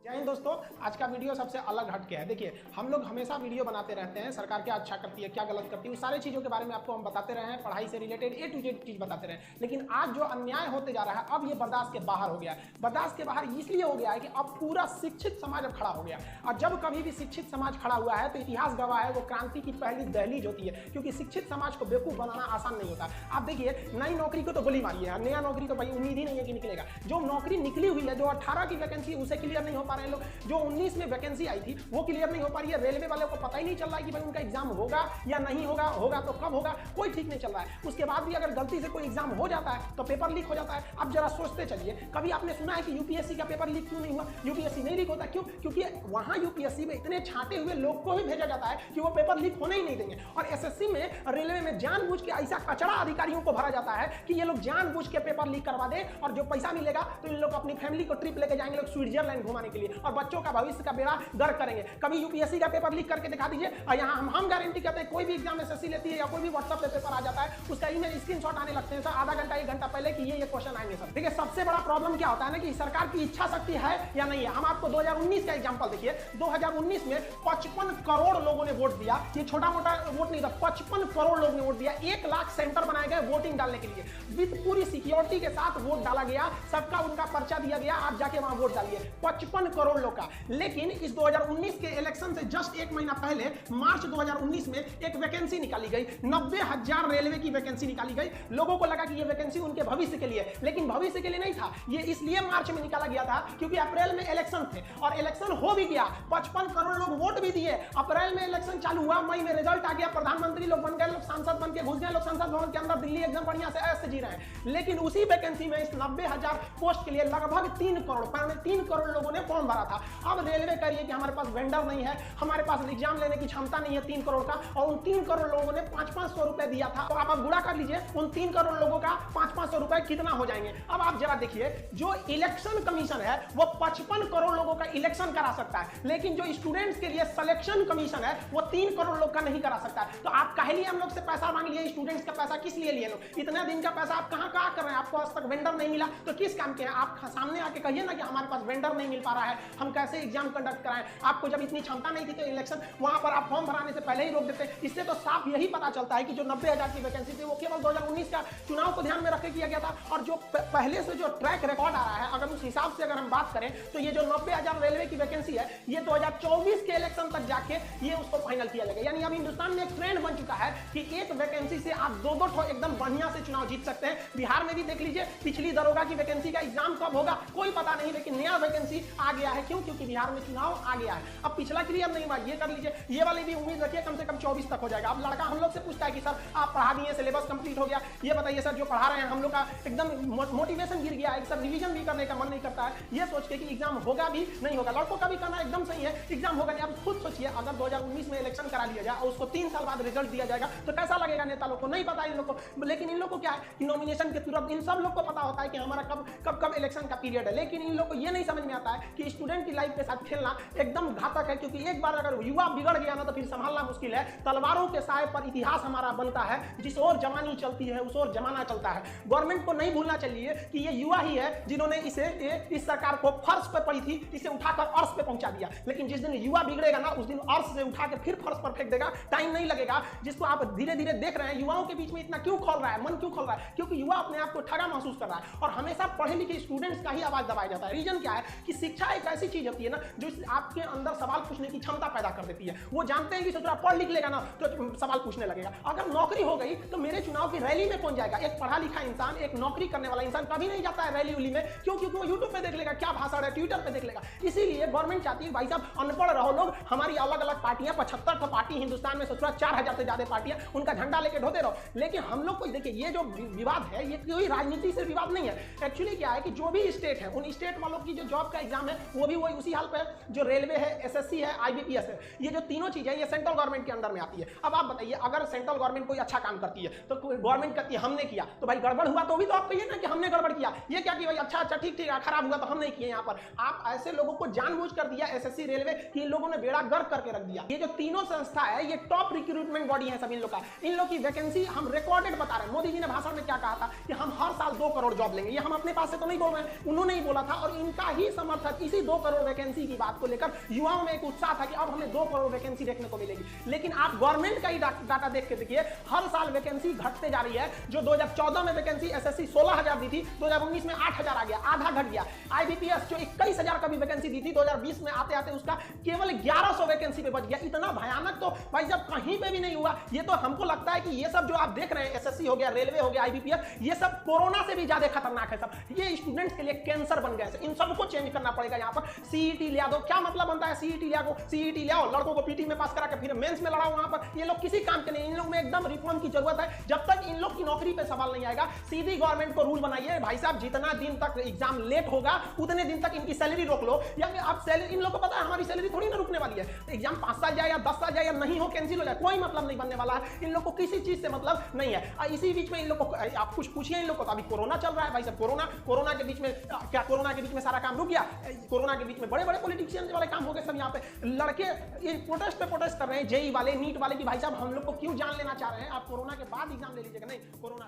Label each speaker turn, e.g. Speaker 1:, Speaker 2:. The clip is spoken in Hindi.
Speaker 1: जय हिंद दोस्तों, आज का वीडियो सबसे अलग हटके है। देखिए, हम लोग हमेशा वीडियो बनाते रहते हैं, सरकार क्या अच्छा करती है, क्या गलत करती है, उस सारी चीज़ों के बारे में आपको हम बताते रहे हैं, पढ़ाई से रिलेटेड A to Z चीज़ बताते रहे हैं। लेकिन आज जो अन्याय होते जा रहा है, अब ये बर्दाश्त के बाहर हो गया है। बर्दाश्त के बाहर इसलिए हो गया है कि अब पूरा शिक्षित समाज अब खड़ा हो गया। और जब कभी भी शिक्षित समाज खड़ा हुआ है तो इतिहास गवाह है, वो क्रांति की पहली दहलीज होती है, क्योंकि शिक्षित समाज को बेवकूफ़ बनाना आसान नहीं होता। आप देखिए, नई नौकरी को तो गोली मारी है, नया नौकरी तो भाई उम्मीद ही नहीं है कि निकलेगा। जो नौकरी निकली हुई है, जो 18 की वैकेंसी उसे क्लियर नहीं हो पा रहे हैं लोग, जो 19 में वैकेंसी आई थी वो क्लियर नहीं हो पा रही है। रेलवे वालों को पता ही नहीं चल रहा है कि भाई उनका एग्जाम होगा या नहीं होगा, होगा तो कब होगा, कोई ठीक नहीं चल रहा है। उसके बाद भी अगर गलती से कोई एग्जाम हो जाता है तो पेपर लीक हो जाता है। अब जरा सोचते चलिए, कभी आपने सुना है कि यूपीएससी का पेपर लीक क्यों नहीं हुआ? यूपीएससी नहीं लीक होता, क्यों? क्योंकि वहां यूपीएससी में इतने छांटे हुए लोग को ही भेजा जाता है कि वो पेपर लीक होने ही नहीं देंगे। और एसएससी में, रेलवे में जानबूझ के ऐसा कचरा अधिकारियों को भरा जाता है कि ये लोग जानबूझ के पेपर लीक करवा दे, और जो पैसा मिलेगा तो इन लोग अपनी फैमिली को ट्रिप लेके जाएंगे लोग स्विट्जरलैंड घुमाने के लिए, और बच्चों का भविष्य का बेड़ा गर्क करेंगे। कभी यूपीएससी का पेपर लीक करके दिखा दीजिए, और यहाँ हम गारंटी करते हैं कोई भी एग्जाम एसएससी लेती है या कोई भी व्हाट्सएप पे पेपर आ जाता है, उसका ईमेल स्क्रीनशॉट आने लगते हैं सर, आधा घंटा 1 घंटा पहले कि ये क्वेश्चन आएंगे सर। देखिए, सबसे बड़ा प्रॉब्लम क्या होता है ना कि सरकार की इच्छा शक्ति है या नहीं है। हम आपको 2019 का एग्जांपल देखिए। 2019 में 55 करोड़ लोगों ने वोट दिया। ये छोटा मोटा वोट नहीं था, 55 करोड़ लोगों ने वोट दिया। 1 लाख सेंटर बनाए गए वोटिंग डालने के लिए, विद पूरी सिक्योरिटी के साथ वोट डाला गया, सबका उनका पर्चा दिया गया, आप जाके वहां वोट डालिए। 55 करोड़ लोग का। लेकिन इस 2019 के इलेक्शन से जस्ट 1 महीना पहले मार्च 2019 में एक वैकेंसी निकाली गई, 90,000 रेलवे की वैकेंसी निकाली गई। लोगों को लगा कि ये वैकेंसी उनके भविष्य के लिए, लेकिन भविष्य के लिए नहीं था। ये इसलिए मार्च में निकाला गया था क्योंकि अप्रैल में इलेक्शन थे, और इलेक्शन हो भी गया, 55 करोड़ लोग वोट भी दिए। अप्रैल में इलेक्शन चालू हुआ, मई में रिजल्ट आ गया, प्रधानमंत्री लोग बन गए, लोग सांसद बन के घुस गए, लोग संसद भवन के अंदर दिल्ली एकदम बढ़िया से ऐसे जी रहे हैं। लेकिन उसी वैकेंसी में इस 90,000 पोस्ट के लिए लगभग 3 करोड़ लोगों ने फॉर्म भरा था। अब रेलवे कह रही है कि हमारे पास वेंडर नहीं है, हमारे पास एग्जाम लेने की क्षमता नहीं है 3 करोड़ का, और उन 3 करोड़ लोगों ने 500-500 रुपए दिया था। तो आप गुणा कर लीजिए, उन 3 करोड़ लोगों का 500-500 रुपए कितना हो जाएंगे। अब आप जरा देखिए, जो इलेक्शन कमीशन है वो 55 करोड़ लोगों का इलेक्शन करा सकता है, लेकिन जो स्टूडेंट्स के लिए सिलेक्शन कमीशन है वो 3 करोड़ लोग का नहीं करा सकता है। तो आप कहे लिए हम लोग से पैसा मांग लिए, स्टूडेंट्स का पैसा किस लिए लिए लोग? इतना दिन का पैसा आप कहां कर रहे हैं? आपको आज तक वेंडर नहीं मिला तो किस काम के हैं? आप सामने आके कहिए ना कि हमारे पास वेंडर नहीं मिल पा रहा है, हम कैसे एग्जाम कंडक्ट कराएं। आपको जब इतनी क्षमता नहीं थी तो इलेक्शन वहां पर आप फॉर्म भराने से पहले ही रोक देते। इससे तो साफ यही पता चलता है कि जो 90,000 की वैकेंसी थी वो केवल 2019 का चुनाव को ध्यान में रख के किया गया था। और जो पहले से जो ट्रैक रिकॉर्ड आ रहा है, अगर उस हिसाब से अगर हम बात करें तो ये जो 90,000 रेलवे की वैकेंसी है, ये 2024 के इलेक्शन तक जाके ये उसको फाइनल किया जाएगा। यानी अब हिंदुस्तान में एक ट्रेंड बन चुका है कि एक वैकेंसी से आप 2-2 एकदम बढ़िया से चुनाव जीत सकते हैं। बिहार में भी देख लीजिए, पिछली दरोगा की वैकेंसी का एग्जाम कब होगा कोई पता नहीं, लेकिन नया वैकेंसी आ गया है। क्यों? क्योंकि बिहार में चुनाव आ गया है। अब पिछला क्लियर नहीं हुआ, ये कर लीजिए, ये वाली भी उम्मीद रखिए कम से कम 24 तक हो जाएगा। अब लड़का हम लोग से पूछता है कि सर आप पढ़ा दिए, सिलेबस कंप्लीट हो गया, ये बताइए सर जो पढ़ा रहे हैं हम लोग का एकदम मोटिवेशन गिर गया है, सर रिवीजन भी करने का मन नहीं करता है, ये सोच के कि एग्जाम होगा भी नहीं होगा। लड़कों का भी करना एकदम सही है, एग्जाम होगा नहीं। अब खुद सोचिए, अगर 2019 में इलेक्शन करा लिया जाए और उसको 3 साल बाद रिजल्ट दिया जाएगा तो कैसा लगेगा? नेता लोग को नहीं पता इन लोग को, लेकिन इन लोग को क्या है कि नॉमिनेशन के तुरंत इन सब लोग को पता होता है कि हमारा कब इलेक्शन का पीरियड है। लेकिन इन लोग को ये नहीं समझ में आता है कि स्टूडेंट की लाइफ के साथ खेलना एकदम घातक है, क्योंकि एक बार अगर युवा बिगड़ गया ना तो फिर संभालना मुश्किल है। तलवारों के साए पर इतिहास हमारा बनता है, जिस ओर जवानी चलती है उस ओर जमाना चलता है। गवर्नमेंट को नहीं भूलना चाहिए कि ये युवा ही है जिन्होंने इस सरकार को फर्श पर पड़ी थी, इसे उठाकर अर्श पे पहुंचा दिया। लेकिन जिस दिन युवा बिगड़ेगा ना, उस दिन अर्श से उठा के फिर फर्श पर फेंक देगा, टाइम नहीं लगेगा। जिसको आप धीरे धीरे देख रहे हैं, युवाओं के बीच में इतना क्यों खोल रहा है, मन क्यों खोल रहा है? क्योंकि युवा अपने आप को ठगा महसूस कर रहा है, और हमेशा पढ़े लिखे स्टूडेंट्स का ही आवाज दबाया जाता है। रीजन क्या है कि शिक्षा एक ऐसी चीज होती है ना जो आपके अंदर सवाल पूछने की क्षमता पैदा कर देती है। वो जानते हैं कि सोच रहा पढ़ लिख लेगा ना तो सवाल पूछने लगेगा। अगर नौकरी हो गई तो मेरे चुनाव की रैली में कौन जाएगा? एक पढ़ा लिखा इंसान, एक नौकरी करने वाला इंसान कभी नहीं जाता है रैली उली में। क्यों? क्योंकि वो यूट्यूब पे देख लेगा क्या भाषण है, ट्विटर पे देख लेगा। इसीलिए गवर्नमेंट चाहती है भाई साहब अनपढ़ रहो लोग, हमारी अलग अलग पार्टियां, 75 पार्टी हिंदुस्तान में, सोच रहा 4,000 से ज्यादा पार्टियां, उनका झंडा लेके ढोते रहो। लेकिन हम लोग को देखिए, ये जो विवाद है ये कोई राजनीति से विवाद नहीं है। एक्चुअली क्या है कि जो भी स्टेट है, उन स्टेट वालों की जो जॉब का एग्जाम है वो भी वही उसी हाल पे है जो रेलवे है, एसएससी है, आईबीपीएस है। ये जो तीनों चीजें ये सेंट्रल गवर्नमेंट के अंदर में आती है। अब आप बताइए, अगर सेंट्रल गवर्नमेंट कोई अच्छा काम करती है तो गवर्नमेंट कहती है हमने किया, तो भाई गड़बड़ हुआ तो भी तो आप कहिए ना कि हमने गड़बड़ किया। ये क्या कि भाई अच्छा ठीक खराब हुआ तो हम नहीं किए। यहाँ पर आप ऐसे लोगों को जानबूझ कर दिया एसएससी, रेलवे, कि इन लोगों ने बेड़ा गर्क करके रख दिया। ये जो तीनों संस्था है ये टॉप रिक्रूटमेंट बॉडी है सब इन लोग का। इन लोग की वैकेंसी हम रिकॉर्डेड बता रहे हैं। मोदी जी ने भाषण में क्या कहा था कि हम हर साल 2 करोड़ जॉब लेंगे। ये हम अपने पास से तो नहीं बोल रहे हैं, उन्होंने ही बोला था, और इनका ही समर्थक इसी इसी 2 करोड़ वैकेंसी की बात को लेकर युवाओं में एक उत्साह था कि अब हमें 2 करोड़ वैकेंसी देखने को मिलेगी। लेकिन आप गवर्नमेंट का ही डाटा देख के देखिए, हर साल वैकेंसी घटते जा रही है। जो 2014 में वैकेंसी एसएससी 16,000 दी थी, 2019 में 8,000 आ गया, आधा घट गया। आईबीपीएस जो 21,000 का भी वैकेंसी दी थी, 2020 में आते आते उसका केवल 1100 वैकेंसी पे बच गया। इतना भयानक तो भाई साहब कहीं पे भी नहीं हुआ। ये तो हमको लगता है कि ये सब जो आप देख रहे हैं, एसएससी हो गया, रेलवे हो गया, आईबीपीएस, ये सब कोरोना से भी ज्यादा खतरनाक है सब। ये स्टूडेंट्स के लिए कैंसर बन गए। इन सबको चेंज करना पड़ेगा। यहाँ पर सीईटी ले दो, क्या मतलब बनता है सीईटी ले आओ, लड़कों को पीटी में पास करा के फिर मेंस में लड़ाओ। वहां पर ये लोग किसी काम के नहीं। इन लोग में एकदम रिफॉर्म की जरूरत है। जब तक इन लोग की नौकरी पे सवाल नहीं आएगा, सीधी गवर्नमेंट को रूल बनाइए, भाई साहब जितना दिन तक एग्जाम लेट होगा उतने दिन तक इनकी सैलरी रोक लो। या आप सैलरी, इन लोग को पता है हमारी सैलरी थोड़ी ना रुकने वाली है। एग्जाम 5 साल जाए या 10 साल जाए या नहीं हो, कैंसिल हो जाए, कोई मतलब नहीं बनने वाला है। इन लोग को किसी चीज से मतलब नहीं है। इसी बीच में इन लोग को आप कुछ पूछिए, इन लोग को तो अभी कोरोना चल रहा है भाई साहब। कोरोना के बीच में क्या कोरोना के बीच में सारा काम रुक गया? कोरोना के बीच में बड़े बड़े पॉलिटिशियन वाले काम हो गए सब। यहाँ पे लड़के ये प्रोटेस्ट कर रहे हैं, जेई वाले, नीट वाले, की भाई साहब हम लोग को क्यों जान लेना चाह रहे हैं? आप कोरोना के बाद एग्जाम ले लीजिएगा। नहीं, कोरोना